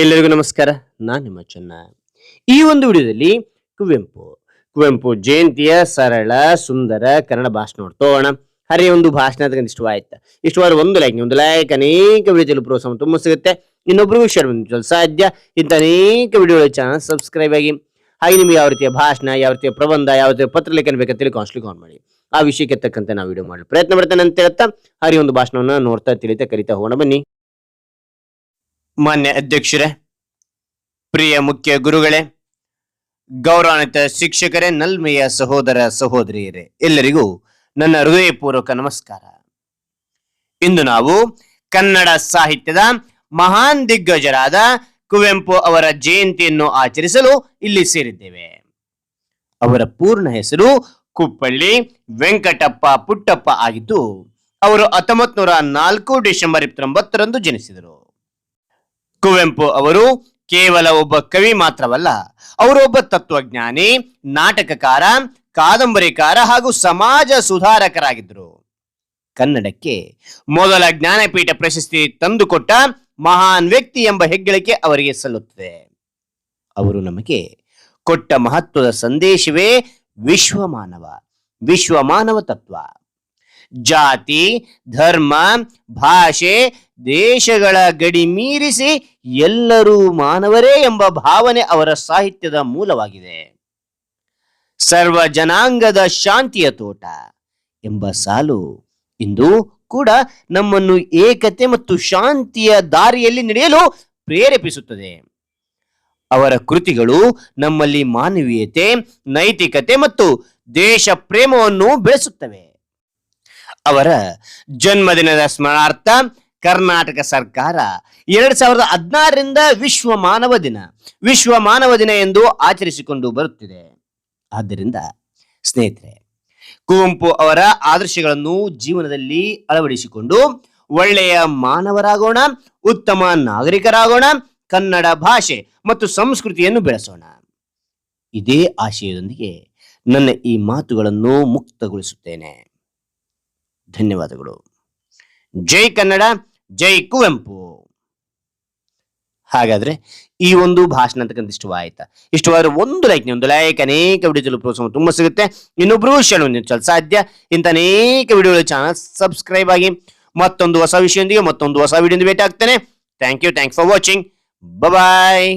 ಎಲ್ಲರಿಗೂ ನಮಸ್ಕಾರ. ನಾನು ನಿಮ್ಮ ಚೆನ್ನ. ಈ ಒಂದು ವಿಡಿಯೋದಲ್ಲಿ ಕುವೆಂಪು ಜಯಂತಿಯ ಸರಳ ಸುಂದರ ಕನ್ನಡ ಭಾಷಣ ನೋಡ್ತೋಣ. ಹರೇ ಒಂದು ಭಾಷಣ ಇಷ್ಟವಾಯ್ತು. ಇಷ್ಟವಾದ ಒಂದು ಲೈಕ್ ಅನೇಕ ವಿಡಿಯೋ ಪ್ರೋತ್ಸಾಹ ತುಂಬ ಸಿಗುತ್ತೆ. ಇನ್ನೊಬ್ರಿಗೂ ಶೇರ್ ಮಾಡಲು ಸಾಧ್ಯ. ಇಂಥ ಅನೇಕ ವಿಡಿಯೋಗಳ ಚಾನಲ್ ಸಬ್ಸ್ಕ್ರೈಬ್ ಆಗಿ. ಹಾಗೆ ನಿಮ್ಗೆ ಯಾವ ರೀತಿಯ ಭಾಷಣ, ಯಾವ ರೀತಿಯ ಪ್ರಬಂಧ, ಯಾವ ರೀತಿಯ ಪತ್ರ ಲೇಖನ ಬೇಕಂತೇಳಿ ಕಾನ್ ಮಾಡಿ. ಆ ವಿಷಯಕ್ಕೆ ತಕ್ಕಂತೆ ನಾವು ವಿಡಿಯೋ ಮಾಡಲು ಪ್ರಯತ್ನ ಬರ್ತೇನೆ ಅಂತ ಹೇಳ್ತಾ ಹರಿ ಒಂದು ಭಾಷಣವನ್ನ ನೋಡ್ತಾ ತಿಳಿತಾ ಕರಿತಾ ಹೋಗೋಣ ಬನ್ನಿ. ಮಾನ್ಯ ಅಧ್ಯಕ್ಷರೇ, ಪ್ರಿಯ ಮುಖ್ಯ ಗುರುಗಳೇ, ಗೌರವಾನ್ವಿತ ಶಿಕ್ಷಕರೇ, ನಲ್ಮೆಯ ಸಹೋದರ ಸಹೋದರಿಯರೇ, ಎಲ್ಲರಿಗೂ ನನ್ನ ಹೃದಯಪೂರ್ವಕ ನಮಸ್ಕಾರ. ಇಂದು ನಾವು ಕನ್ನಡ ಸಾಹಿತ್ಯದ ಮಹಾನ್ ದಿಗ್ಗಜರಾದ ಕುವೆಂಪು ಅವರ ಜಯಂತಿಯನ್ನು ಆಚರಿಸಲು ಇಲ್ಲಿ ಸೇರಿದ್ದೇವೆ. ಅವರ ಪೂರ್ಣ ಹೆಸರು ಕುಪ್ಪಳ್ಳಿ ವೆಂಕಟಪ್ಪ ಪುಟ್ಟಪ್ಪ ಆಗಿದ್ದು, ಅವರು 1904 ಡಿಸೆಂಬರ್ 29ರಂದು ಜನಿಸಿದರು. ಕುವೆಂಪು ಅವರು ಕೇವಲ ಒಬ್ಬ ಕವಿ ಮಾತ್ರವಲ್ಲ, ಅವರು ಒಬ್ಬ ತತ್ವಜ್ಞಾನಿ, ನಾಟಕಕಾರ, ಕಾದಂಬರಿಕಾರ ಹಾಗೂ ಸಮಾಜ ಸುಧಾರಕರಾಗಿದ್ದರು. ಕನ್ನಡಕ್ಕೆ ಮೊದಲ ಜ್ಞಾನಪೀಠ ಪ್ರಶಸ್ತಿ ತಂದುಕೊಟ್ಟ ಮಹಾನ್ ವ್ಯಕ್ತಿ ಎಂಬ ಹೆಗ್ಗಳಿಕೆ ಅವರಿಗೆ ಸಲ್ಲುತ್ತದೆ. ಅವರು ನಮಗೆ ಕೊಟ್ಟ ಮಹತ್ವದ ಸಂದೇಶವೇ ವಿಶ್ವಮಾನವ ತತ್ವ. ಜಾತಿ, ಧರ್ಮ, ಭಾಷೆ, ದೇಶಗಳ ಗಡಿ ಮೀರಿಸಿ ಎಲ್ಲರೂ ಮಾನವರೇ ಎಂಬ ಭಾವನೆ ಅವರ ಸಾಹಿತ್ಯದ ಮೂಲವಾಗಿದೆ. ಸರ್ವ ಜನಾಂಗದ ಶಾಂತಿಯ ತೋಟ ಎಂಬ ಸಾಲು ಇಂದು ಕೂಡ ನಮ್ಮನ್ನು ಏಕತೆ ಮತ್ತು ಶಾಂತಿಯ ದಾರಿಯಲ್ಲಿ ನಡೆಯಲು ಪ್ರೇರೇಪಿಸುತ್ತದೆ. ಅವರ ಕೃತಿಗಳು ನಮ್ಮಲ್ಲಿ ಮಾನವೀಯತೆ, ನೈತಿಕತೆ ಮತ್ತು ದೇಶ ಪ್ರೇಮವನ್ನು ಬೆಳೆಸುತ್ತವೆ. ಅವರ ಜನ್ಮದಿನದ ಸ್ಮರಣಾರ್ಥ ಕರ್ನಾಟಕ ಸರ್ಕಾರ 2016ರಿಂದ ವಿಶ್ವ ಮಾನವ ದಿನ ಎಂದು ಆಚರಿಸಿಕೊಂಡು ಬರುತ್ತಿದೆ. ಆದ್ದರಿಂದ ಸ್ನೇಹಿತರೆ, ಕುವೆಂಪು ಅವರ ಆದರ್ಶಗಳನ್ನು ಜೀವನದಲ್ಲಿ ಅಳವಡಿಸಿಕೊಂಡು ಒಳ್ಳೆಯ ಮಾನವರಾಗೋಣ, ಉತ್ತಮ ನಾಗರಿಕರಾಗೋಣ, ಕನ್ನಡ ಭಾಷೆ ಮತ್ತು ಸಂಸ್ಕೃತಿಯನ್ನು ಬೆಳೆಸೋಣ. ಇದೇ ಆಶಯದೊಂದಿಗೆ ನನ್ನ ಈ ಮಾತುಗಳನ್ನು ಮುಕ್ತಗೊಳಿಸುತ್ತೇನೆ. ಧನ್ಯವಾದಗಳು. ಜೈ ಕನ್ನಡ, ಜೈ ಕುವೆಂಪು. ಹಾಗಾದ್ರೆ ಈ ಒಂದು ಭಾಷಣ ಅಂತಕ್ಕಂಥ ಇಷ್ಟವಾದ್ರೆ ಒಂದು ಲೈಕ್ ಅನೇಕ ವಿಡಿಯೋ ಪ್ರೋತ್ಸಾಹ ತುಂಬಾ ಸಿಗುತ್ತೆ. ಇನ್ನೊಬ್ರು ಶೇರ್ ಮಾಡಲು ಸಾಧ್ಯ. ಇಂಥ ಅನೇಕ ವಿಡಿಯೋಗಳ ಚಾನಲ್ ಸಬ್ಸ್ಕ್ರೈಬ್ ಆಗಿ. ಮತ್ತೊಂದು ಹೊಸ ವಿಷಯದೊಂದಿಗೆ ಮತ್ತೊಂದು ಹೊಸ ವಿಡಿಯೋ ಭೇಟಿ ಆಗ್ತೇನೆ. Thank you for watching. Bye.